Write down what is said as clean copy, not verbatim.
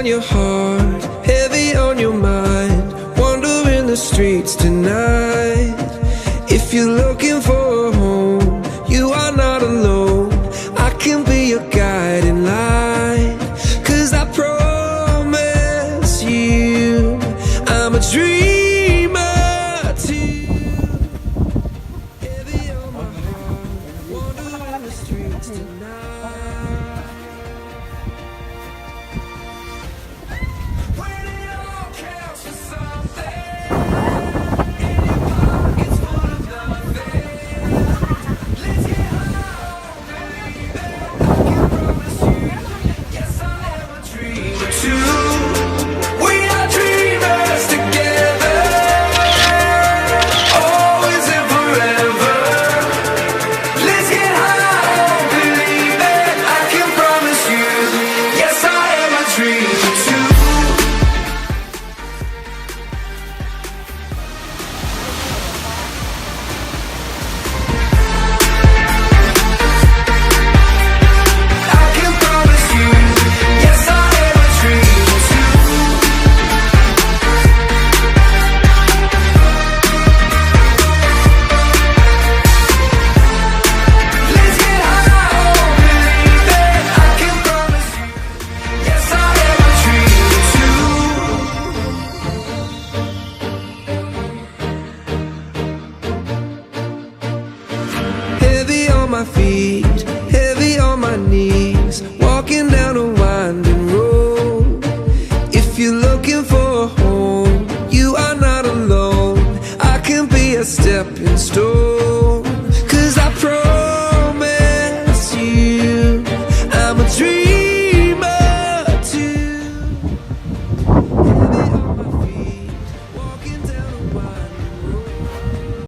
on your heart, heavy on your mind, wandering the streets tonight. If you're looking for a home, you are not alone. I can be your guiding light, 'cause I promise you I'm a dream